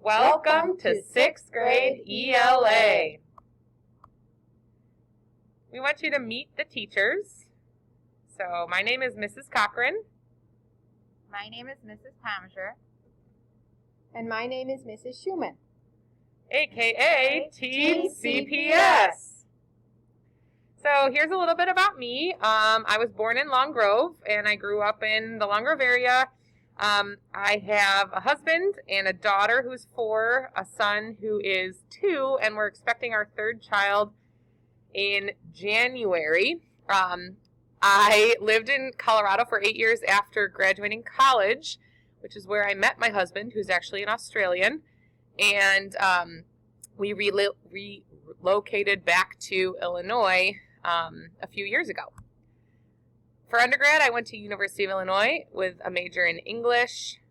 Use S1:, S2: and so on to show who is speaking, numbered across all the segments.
S1: Welcome to 6th grade ELA. We want you to meet the teachers. So my name is Mrs. Cochran.
S2: My name is Mrs. Pomagier.
S3: And my name is Mrs. Schuman.
S1: AKA Team CPS. So here's a little bit about me. I was born in Long Grove and I grew up in the Long Grove area. I have a husband and a daughter who's 4, a son who is 2, and we're expecting our 3rd child in January. I lived in Colorado for 8 years after graduating college, which is where I met my husband, who's actually an Australian, and we relocated back to Illinois a few years ago. For undergrad, I went to University of Illinois with a major in English.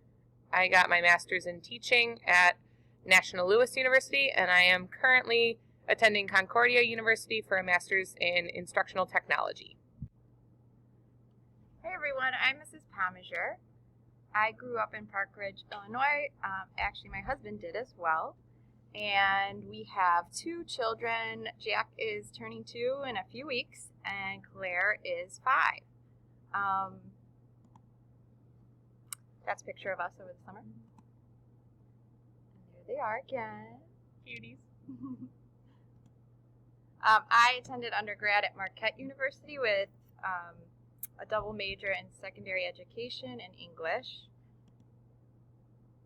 S1: I got my master's in teaching at National Louis University, and I am currently attending Concordia University for a master's in instructional technology.
S2: Hey everyone, I'm Mrs. Pomagier. I grew up in Park Ridge, Illinois. Actually, my husband did as well. And we have 2 children. Jack is turning 2 in a few weeks, and Claire is 5. That's a picture of us over the summer. And there they are again.
S1: Cuties.
S2: I attended undergrad at Marquette University with a double major in secondary education and English.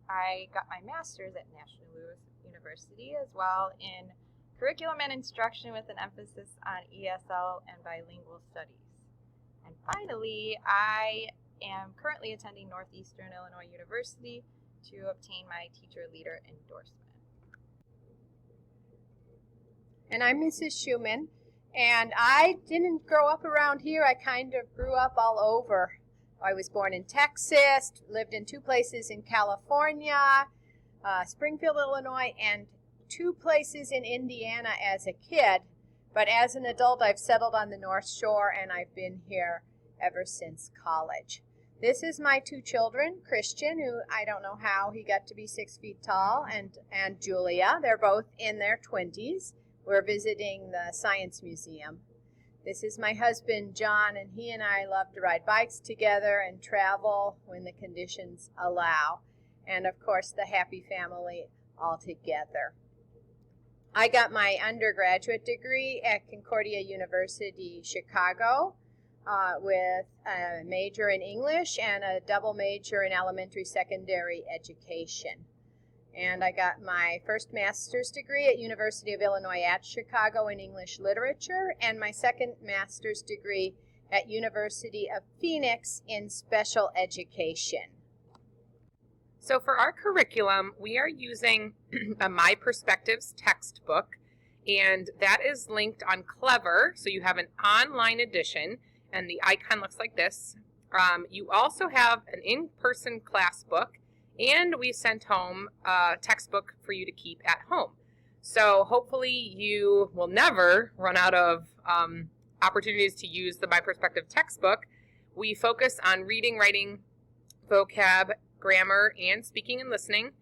S2: I got my master's at National Louis University as well in curriculum and instruction with an emphasis on ESL and bilingual studies. And finally, I am currently attending Northeastern Illinois University to obtain my teacher leader endorsement.
S3: And I'm Mrs. Schuman, and I didn't grow up around here. I kind of grew up all over. I was born in Texas, lived in 2 places in California, Springfield, Illinois, and 2 places in Indiana as a kid. But as an adult, I've settled on the North Shore, and I've been here ever since college. This is my 2 children, Christian, who I don't know how he got to be 6 feet tall, and Julia. They're both in their 20s. We're visiting the Science Museum. This is my husband, John, and he and I love to ride bikes together and travel when the conditions allow. And, of course, the happy family all together. I got my undergraduate degree at Concordia University, Chicago, with a major in English and a double major in elementary secondary education. And I got my first master's degree at University of Illinois at Chicago in English literature, and my second master's degree at University of Phoenix in special education.
S1: So for our curriculum, we are using a My Perspectives textbook, and that is linked on Clever, so you have an online edition, and the icon looks like this. You also have an in-person class book, and we sent home a textbook for you to keep at home. So hopefully you will never run out of opportunities to use the My Perspective textbook. We focus on reading, writing, vocab, grammar, and speaking and listening,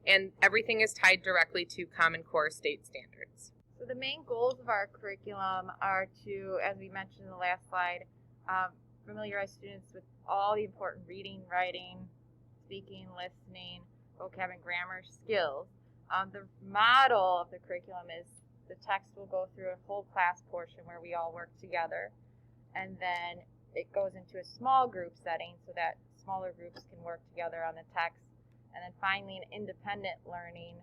S1: and everything is tied directly to Common Core state standards.
S2: So the main goals of our curriculum are to, as we mentioned in the last slide, familiarize students with all the important reading, writing, speaking, listening, vocab, and grammar skills. The model of the curriculum is the text will go through a whole class portion where we all work together, and then it goes into a small group setting so that smaller groups can work together on the text, and then finally an independent learning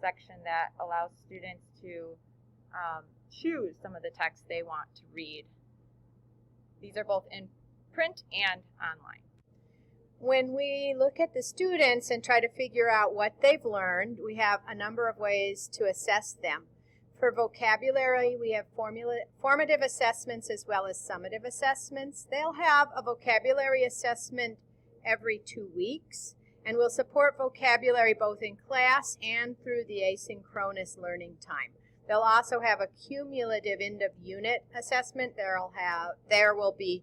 S2: section that allows students to choose some of the text they want to read. These are both in print and online.
S3: When we look at the students and try to figure out what they've learned, we have a number of ways to assess them. For vocabulary, we have formative assessments as well as summative assessments. They'll have a vocabulary assessment every 2 weeks, and we'll support vocabulary both in class and through the asynchronous learning time. They'll also have a cumulative end-of-unit assessment. There will be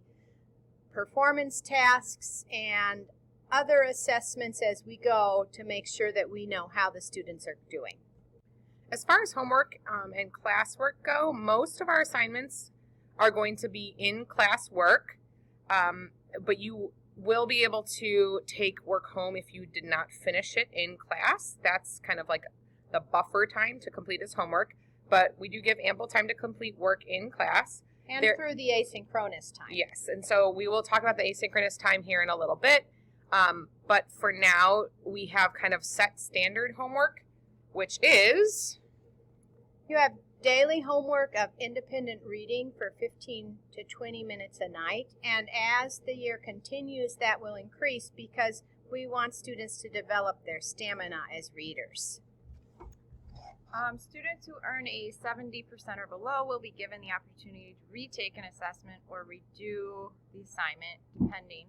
S3: performance tasks and other assessments as we go to make sure that we know how the students are doing.
S1: As far as homework and classwork go, most of our assignments are going to be in classwork, but you will be able to take work home if you did not finish it in class. That's kind of like the buffer time to complete his homework, but we do give ample time to complete work in class.
S3: And through the asynchronous time.
S1: Yes, and so we will talk about the asynchronous time here in a little bit, but for now we have kind of set standard homework, which is...
S3: You have daily homework of independent reading for 15 to 20 minutes a night, and as the year continues that will increase because we want students to develop their stamina as readers.
S2: Students who earn a 70% or below will be given the opportunity to retake an assessment or redo the assignment, depending.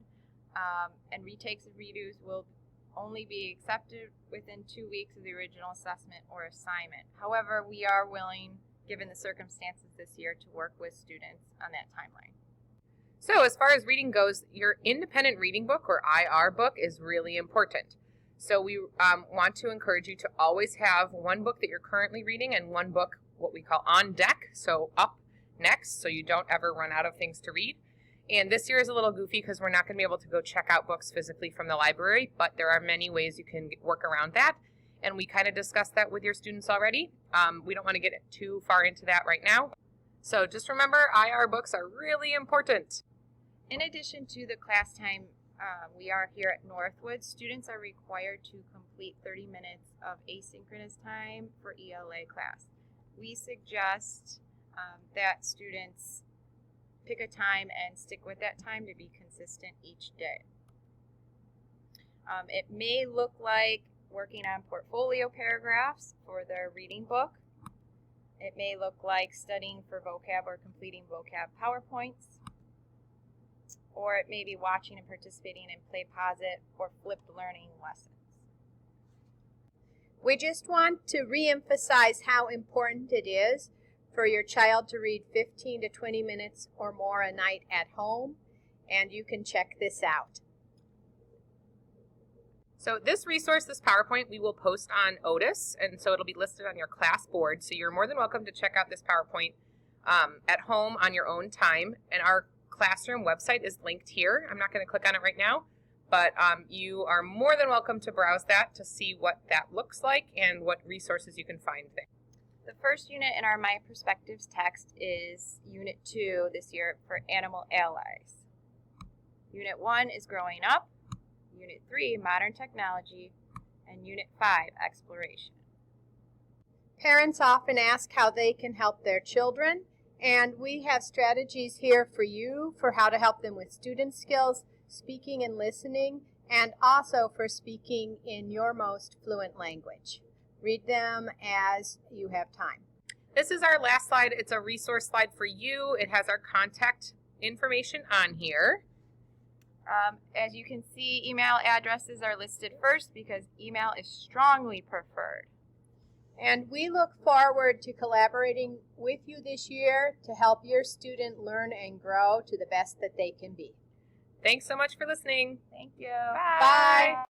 S2: And retakes and redos will only be accepted within 2 weeks of the original assessment or assignment. However, we are willing, given the circumstances this year, to work with students on that timeline.
S1: So as far as reading goes, your independent reading book or IR book is really important. So we want to encourage you to always have one book that you're currently reading and one book, what we call on deck, so up next, so you don't ever run out of things to read. And this year is a little goofy because we're not going to be able to go check out books physically from the library, but there are many ways you can work around that. And we kind of discussed that with your students already. We don't want to get too far into that right now. So just remember, IR books are really important.
S2: In addition to the class time, we are here at Northwood. Students are required to complete 30 minutes of asynchronous time for ELA class. We suggest that students pick a time and stick with that time to be consistent each day. It may look like working on portfolio paragraphs for their reading book. It may look like studying for vocab or completing vocab PowerPoints. Or it may be watching and participating in PlayPosit or flipped learning lessons.
S3: We just want to reemphasize how important it is for your child to read 15 to 20 minutes or more a night at home, and you can check this out.
S1: So this resource, this PowerPoint, we will post on Otis, and so it'll be listed on your class board. So you're more than welcome to check out this PowerPoint at home on your own time, and our classroom website is linked here. I'm not going to click on it right now, but you are more than welcome to browse that to see what that looks like and what resources you can find there.
S2: The first unit in our My Perspectives text is Unit 2 this year for Animal Allies. Unit 1 is Growing Up, Unit 3, Modern Technology, and Unit 5, Exploration.
S3: Parents often ask how they can help their children, and we have strategies here for you for how to help them with student skills, speaking and listening, and also for speaking in your most fluent language. Read them as you have time.
S1: This is our last slide. It's a resource slide for you. It has our contact information on here.
S2: As you can see, email addresses are listed first because email is strongly preferred.
S3: And we look forward to collaborating with you this year to help your student learn and grow to the best that they can be.
S1: Thanks so much for listening.
S2: Thank you.
S1: Bye.